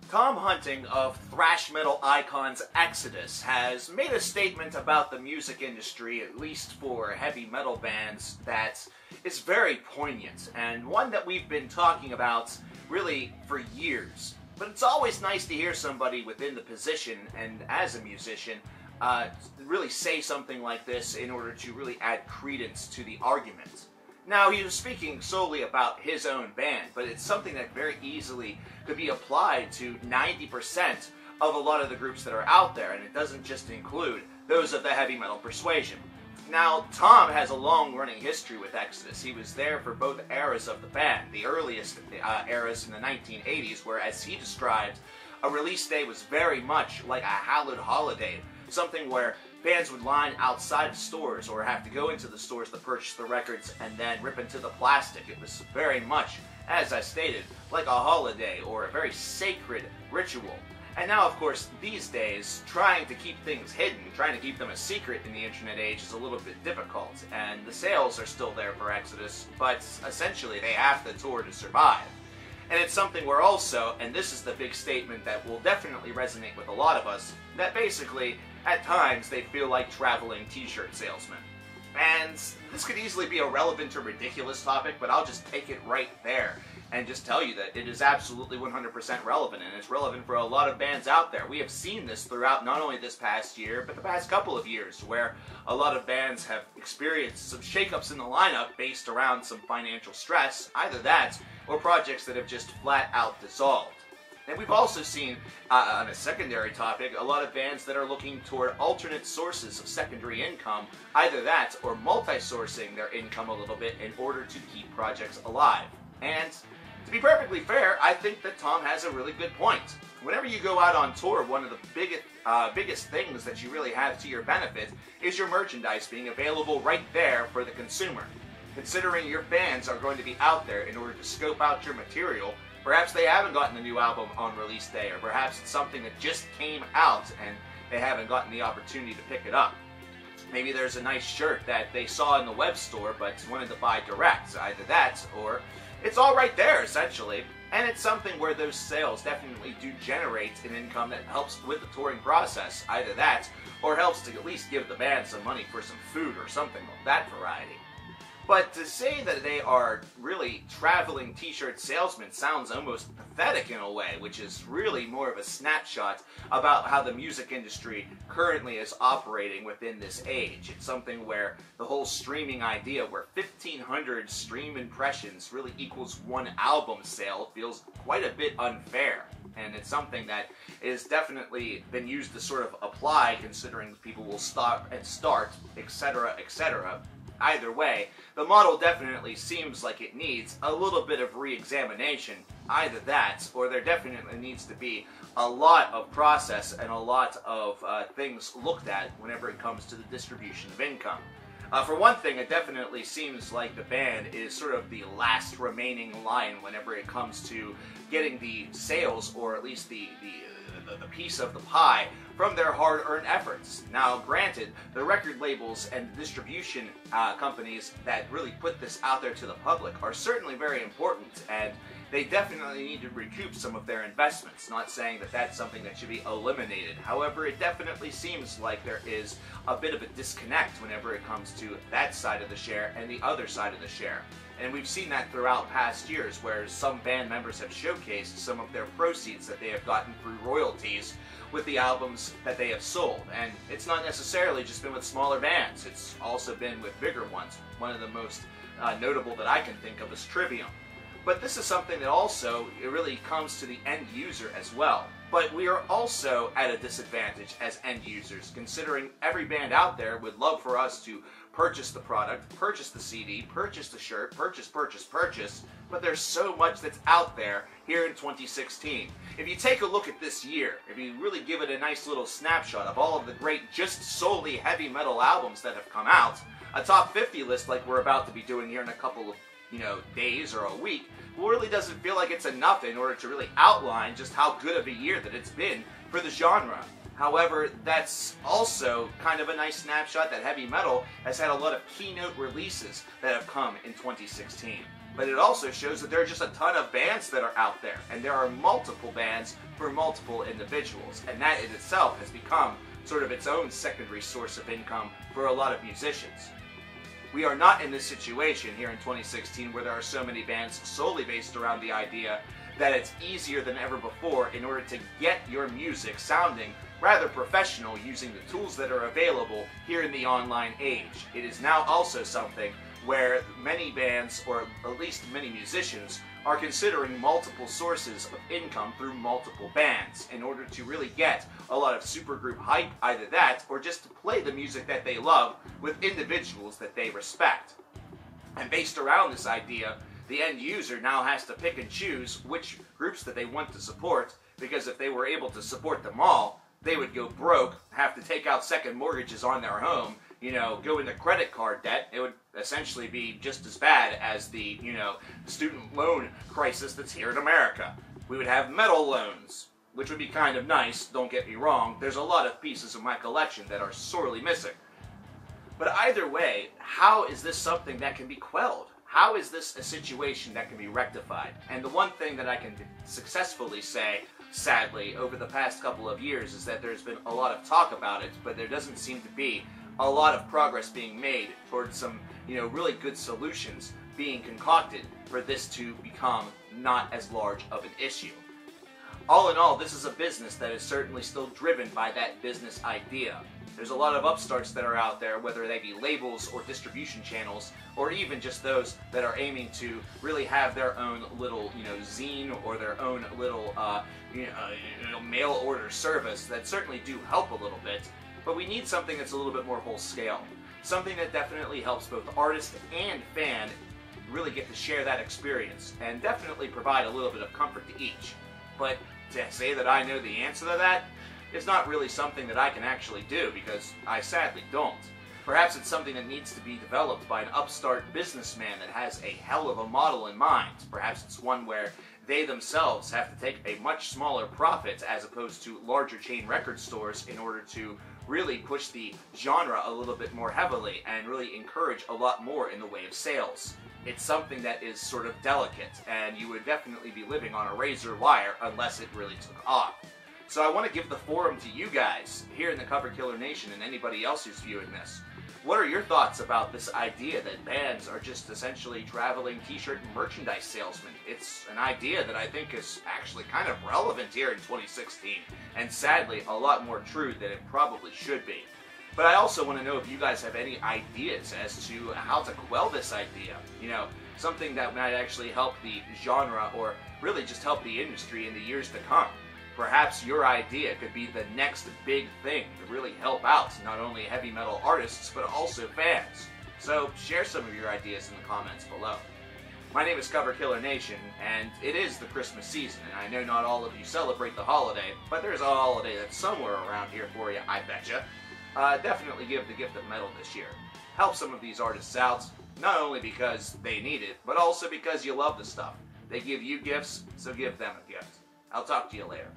Tom Hunting of thrash metal icons Exodus has made a statement about the music industry, at least for heavy metal bands, that is very poignant, and one that we've been talking about really for years. But it's always nice to hear somebody within the position and as a musician really say something like this in order to really add credence to the argument. Now, he was speaking solely about his own band, but it's something that very easily could be applied to 90% of a lot of the groups that are out there, and it doesn't just include those of the heavy metal persuasion. Now, Tom has a long-running history with Exodus. He was there for both eras of the band. The earliest eras in the 1980s, where, as he described, a release day was very much like a hallowed holiday, something where bands would line outside of stores or have to go into the stores to purchase the records and then rip into the plastic. It was very much, as I stated, like a holiday or a very sacred ritual. And now, of course, these days, trying to keep things hidden, trying to keep them a secret in the internet age is a little bit difficult, and the sales are still there for Exodus, but essentially they have to tour to survive. And it's something where also, and this is the big statement that will definitely resonate with a lot of us, that basically, at times, they feel like traveling t-shirt salesmen. And this could easily be a relevant or ridiculous topic, but I'll just take it right there and just tell you that it is absolutely 100% relevant, and it's relevant for a lot of bands out there. We have seen this throughout not only this past year, but the past couple of years, where a lot of bands have experienced some shakeups in the lineup based around some financial stress, either that, or projects that have just flat out dissolved. And we've also seen, on a secondary topic, a lot of bands that are looking toward alternate sources of secondary income, either that or multi-sourcing their income a little bit in order to keep projects alive. And to be perfectly fair, I think that Tom has a really good point. Whenever you go out on tour, one of the biggest things that you really have to your benefit is your merchandise being available right there for the consumer. Considering your fans are going to be out there in order to scope out your material, perhaps they haven't gotten the new album on release day, or perhaps it's something that just came out and they haven't gotten the opportunity to pick it up. Maybe there's a nice shirt that they saw in the web store but wanted to buy direct. Either that, or it's all right there, essentially. And it's something where those sales definitely do generate an income that helps with the touring process. Either that, or helps to at least give the band some money for some food or something of that variety. But to say that they are really traveling t-shirt salesmen sounds almost pathetic in a way, which is really more of a snapshot about how the music industry currently is operating within this age. It's something where the whole streaming idea, where 1,500 stream impressions really equals one album sale, feels quite a bit unfair. And it's something that is definitely been used to sort of apply, considering people will stop and start, etc., etc. Either way, the model definitely seems like it needs a little bit of re-examination. Either that, or there definitely needs to be a lot of process and a lot of things looked at whenever it comes to the distribution of income. For one thing, it definitely seems like the band is sort of the last remaining line whenever it comes to getting the sales, or at least the piece of the pie from their hard-earned efforts. Now, granted, the record labels and distribution companies that really put this out there to the public are certainly very important, and they definitely need to recoup some of their investments. Not saying that that's something that should be eliminated. However, it definitely seems like there is a bit of a disconnect whenever it comes to that side of the share and the other side of the share. And we've seen that throughout past years, where some band members have showcased some of their proceeds that they have gotten through royalties with the albums that they have sold. And it's not necessarily just been with smaller bands, it's also been with bigger ones. One of the most notable that I can think of is Trivium. But this is something that also, it really comes to the end user as well. But we are also at a disadvantage as end users, considering every band out there would love for us to purchase the product, purchase the CD, purchase the shirt, purchase, but there's so much that's out there here in 2016. If you take a look at this year, if you really give it a nice little snapshot of all of the great, just solely heavy metal albums that have come out, a top 50 list like we're about to be doing here in a couple of days or a week, really doesn't feel like it's enough in order to really outline just how good of a year that it's been for the genre. However, that's also kind of a nice snapshot that heavy metal has had a lot of keynote releases that have come in 2016. but it also shows that there are just a ton of bands that are out there, and there are multiple bands for multiple individuals, and that in itself has become sort of its own secondary source of income for a lot of musicians. We are not in this situation here in 2016 where there are so many bands solely based around the idea that it's easier than ever before in order to get your music sounding rather professional using the tools that are available here in the online age. It is now also something where many bands, or at least many musicians, are considering multiple sources of income through multiple bands in order to really get a lot of supergroup hype, either that or just to play the music that they love with individuals that they respect. And based around this idea, the end user now has to pick and choose which groups that they want to support, because if they were able to support them all, they would go broke, have to take out second mortgages on their home, go into credit card debt. It would essentially be just as bad as the, student loan crisis that's here in America. We would have metal loans, which would be kind of nice, don't get me wrong. There's a lot of pieces of my collection that are sorely missing. But either way, how is this something that can be quelled? How is this a situation that can be rectified? And the one thing that I can successfully say, sadly, over the past couple of years is that there's been a lot of talk about it, but there doesn't seem to be a lot of progress being made towards some, really good solutions being concocted for this to become not as large of an issue. All in all, this is a business that is certainly still driven by that business idea. There's a lot of upstarts that are out there, whether they be labels or distribution channels, or even just those that are aiming to really have their own little, zine or their own little, mail order service that certainly do help a little bit. But we need something that's a little bit more whole scale. Something that definitely helps both artist and fan really get to share that experience, and definitely provide a little bit of comfort to each. But to say that I know the answer to that is not really something that I can actually do, because I sadly don't. Perhaps it's something that needs to be developed by an upstart businessman that has a hell of a model in mind. Perhaps it's one where they themselves have to take a much smaller profit as opposed to larger chain record stores in order to really push the genre a little bit more heavily and really encourage a lot more in the way of sales. It's something that is sort of delicate, and you would definitely be living on a razor wire unless it really took off. So I want to give the forum to you guys here in the Cover Killer Nation and anybody else who's viewing this. What are your thoughts about this idea that bands are just essentially traveling t-shirt and merchandise salesmen? It's an idea that I think is actually kind of relevant here in 2016, and sadly a lot more true than it probably should be. But I also want to know if you guys have any ideas as to how to quell this idea. Something that might actually help the genre, or really just help the industry in the years to come. Perhaps your idea could be the next big thing to really help out not only heavy metal artists, but also fans. So share some of your ideas in the comments below. My name is Cover Killer Nation, and it is the Christmas season, and I know not all of you celebrate the holiday, but there's a holiday that's somewhere around here for you, I betcha. Definitely give the gift of metal this year. Help some of these artists out, not only because they need it, but also because you love the stuff. They give you gifts, so give them a gift. I'll talk to you later.